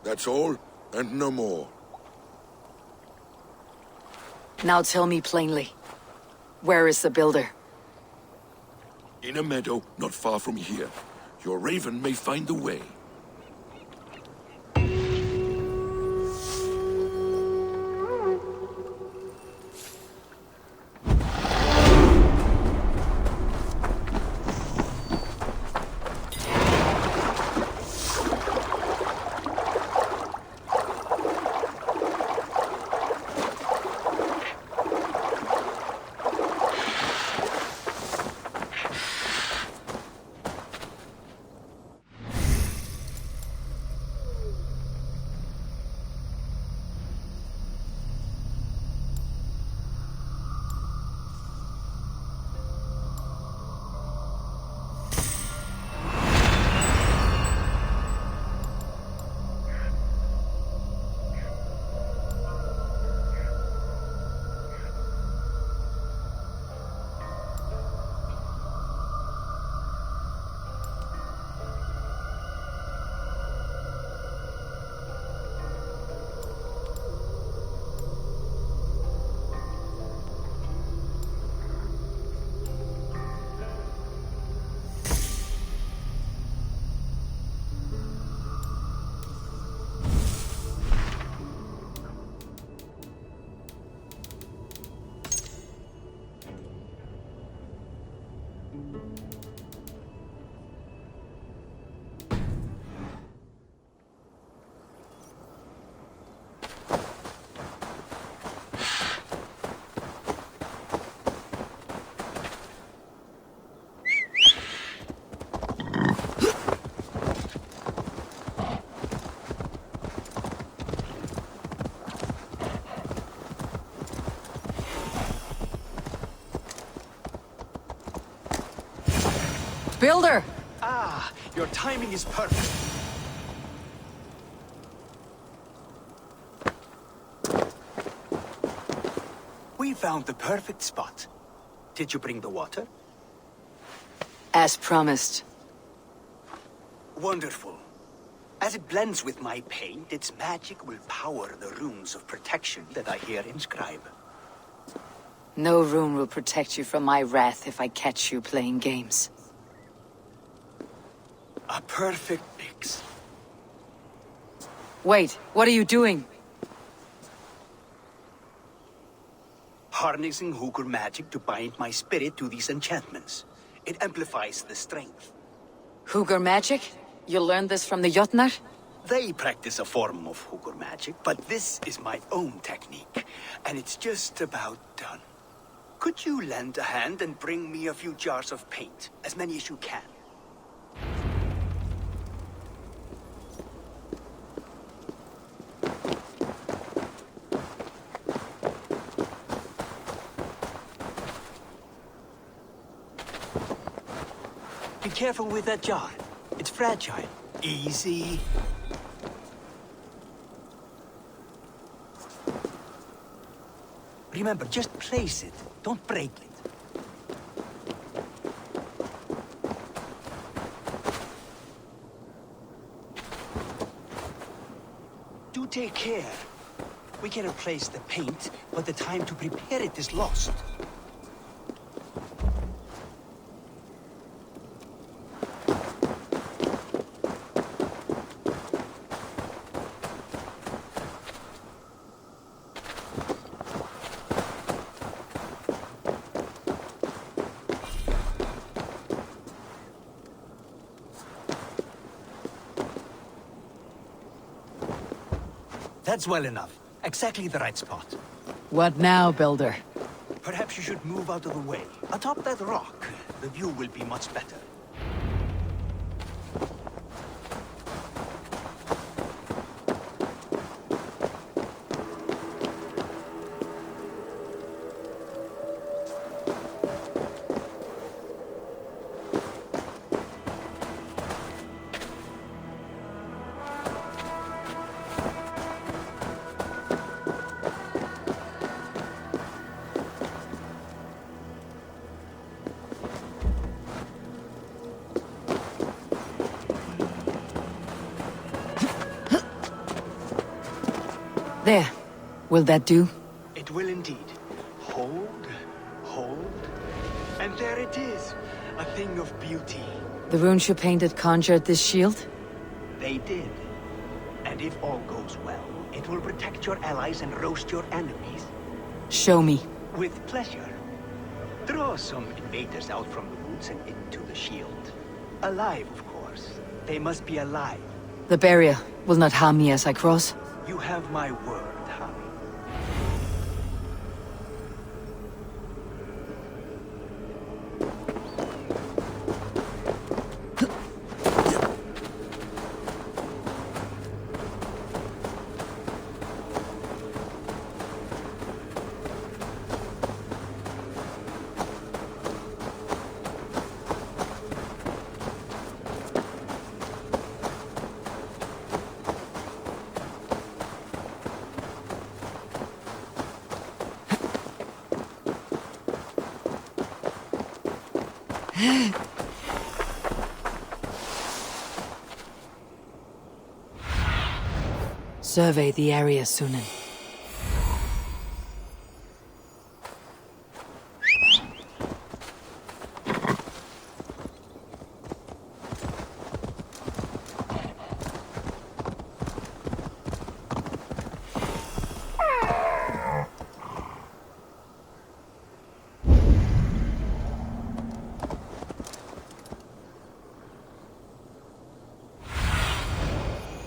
That's all, and no more. Now tell me plainly. Where is the builder? In a meadow not far from here. Your raven may find the way. Builder! Ah, your timing is perfect. We found the perfect spot. Did you bring the water? As promised. Wonderful. As it blends with my paint, its magic will power the runes of protection that I hear inscribe. No rune will protect you from my wrath if I catch you playing games. A perfect mix. Wait, what are you doing? Harnessing Hooker magic to bind my spirit to these enchantments. It amplifies the strength. Hooker magic? You learned this from the Jotnar? They practice a form of Hooker magic, but this is my own technique, and it's just about done. Could you lend a hand and bring me a few jars of paint? As many as you can. Be careful with that jar. It's fragile. Easy. Remember, just place it. Don't break it. Do take care. We can replace the paint, but the time to prepare it is lost. That's well enough. Exactly the right spot. What now, Builder? Perhaps you should move out of the way. Atop that rock, the view will be much better. There. Will that do? It will indeed. Hold, hold, and there it is. A thing of beauty. The runes you painted conjured this shield? They did. And if all goes well, it will protect your allies and roast your enemies. Show me. With pleasure. Draw some invaders out from the woods and into the shield. Alive, of course. They must be alive. The barrier will not harm me as I cross? You have my word, Harry. Survey the area, Sunan.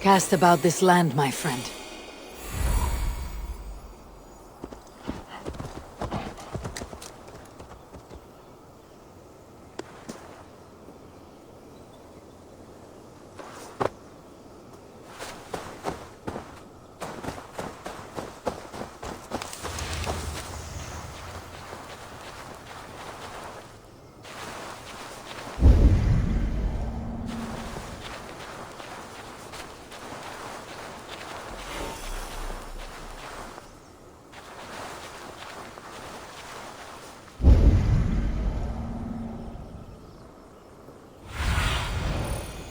Cast about this land, my friend.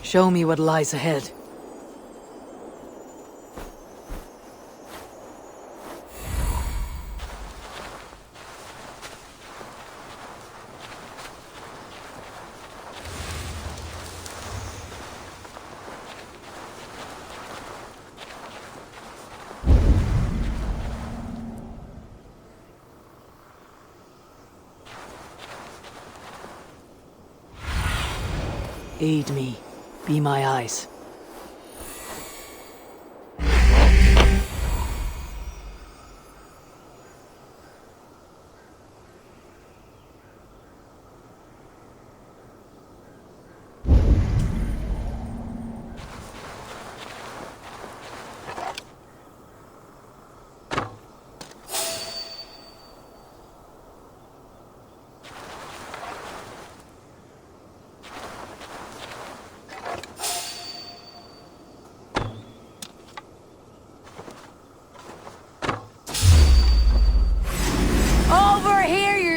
Show me what lies ahead. Aid me. Be my eyes.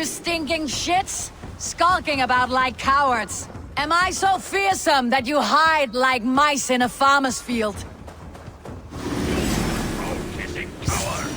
Stinking shits? Skulking about like cowards. Am I so fearsome that you hide like mice in a farmer's field? Kissing power.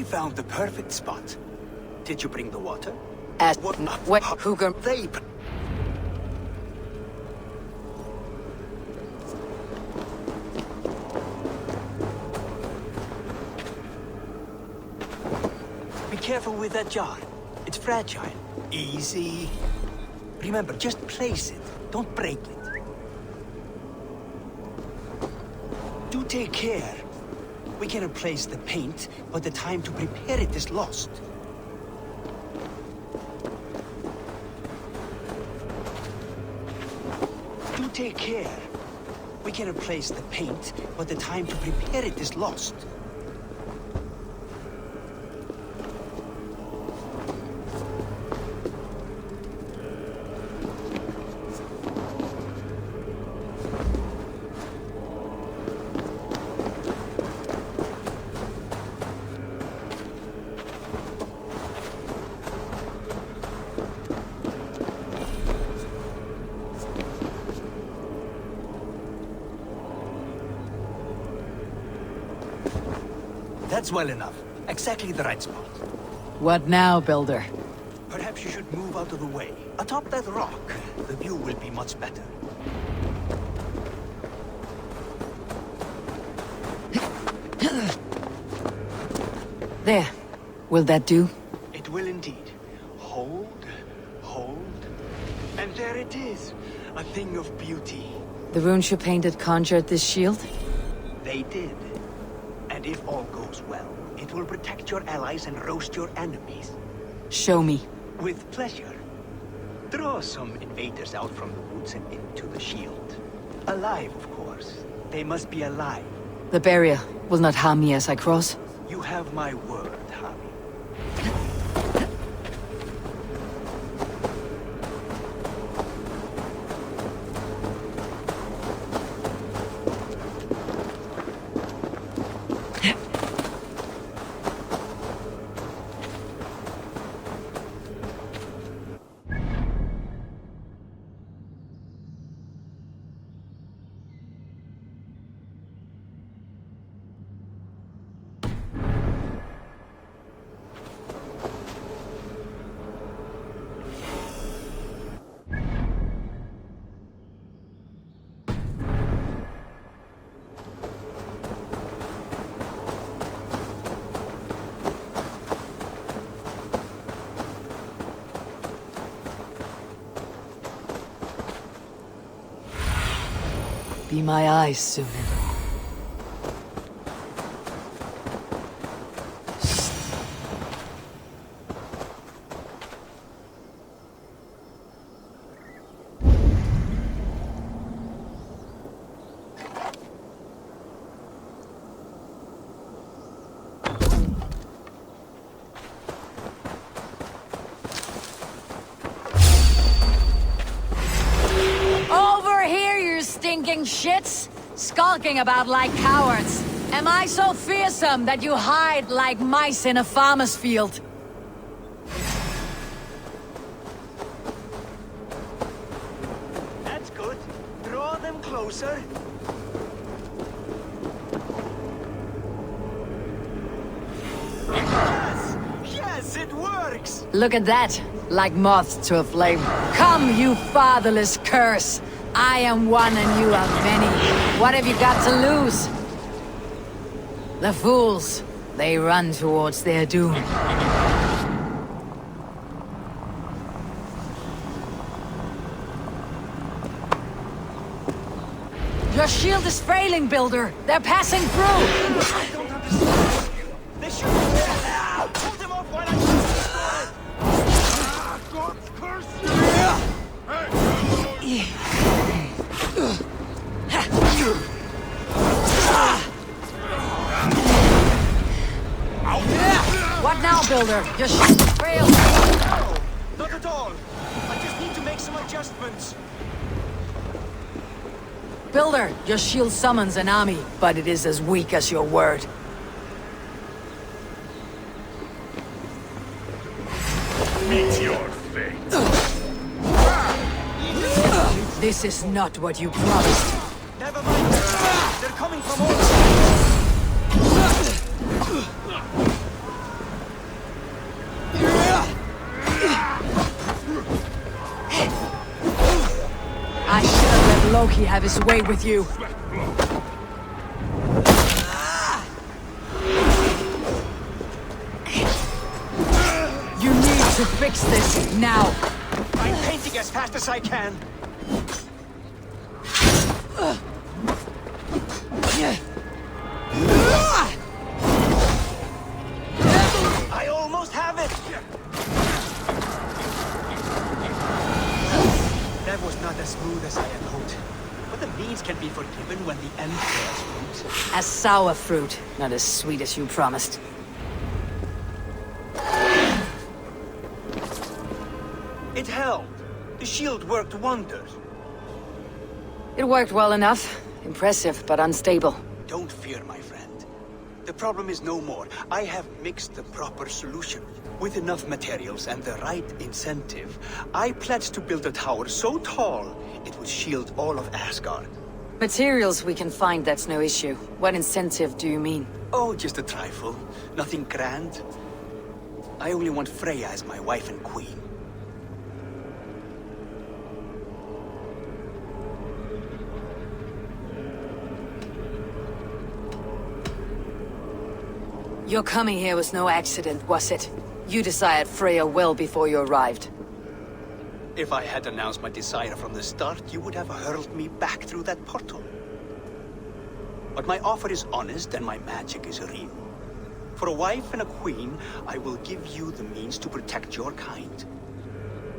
We found the perfect spot. Did you bring the water? What? Who can... They... Be careful with that jar. It's fragile. Easy. Remember, just place it. Don't break it. Do take care. We can replace the paint, but the time to prepare it is lost. Do take care. We can replace the paint, but the time to prepare it is lost. That's well enough. Exactly the right spot. What now, Builder? Perhaps you should move out of the way. Atop that rock, the view will be much better. There. Will that do? It will indeed. Hold, hold, and there it is. A thing of beauty. The runes you painted conjured this shield? They did. And if all goes well, it will protect your allies and roast your enemies. Show me. With pleasure. Draw some invaders out from the woods and into the shield. Alive, of course. They must be alive. The barrier will not harm me as I cross? You have my word, Harry. Be my eyes soon. Stinking shits? Skulking about like cowards. Am I so fearsome that you hide like mice in a farmer's field? That's good. Draw them closer. Yes! Yes, it works! Look at that. Like moths to a flame. Come, you fatherless curse! I am one and you are many. What have you got to lose? The fools, they run towards their doom. Your shield is failing, Builder. They're passing through. I don't understand. They shoot. Hold them off while I... God's curse you! What now, Builder? Your shield failed. No, not at all. I just need to make some adjustments. Builder, your shield summons an army, but it is as weak as your word. Meet your fate. This is not what you promised. Never mind. They're coming from all sides. he have his way with you. You need to fix this now. I'm painting as fast as I can. I almost have it! That was not as smooth as I had hoped. But the means can be forgiven when the end bears fruit. As sour fruit, not as sweet as you promised. It held. The shield worked wonders. It worked well enough. Impressive, but unstable. Don't fear, my friend. The problem is no more. I have mixed the proper solution. With enough materials and the right incentive, I pledge to build a tower so tall, it would shield all of Asgard. Materials we can find, that's no issue. What incentive do you mean? Oh, just a trifle. Nothing grand. I only want Freya as my wife and queen. Your coming here was no accident, was it? You desired Freya well before you arrived. If I had announced my desire from the start, you would have hurled me back through that portal. But my offer is honest and my magic is real. For a wife and a queen, I will give you the means to protect your kind.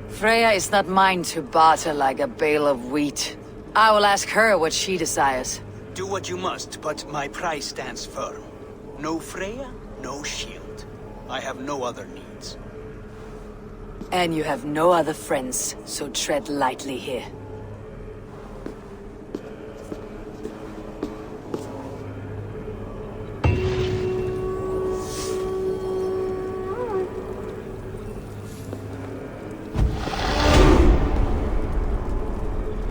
Freya is not mine to barter like a bale of wheat. I will ask her what she desires. Do what you must, but my price stands firm. No Freya, no shield. I have no other needs. And you have no other friends, so tread lightly here.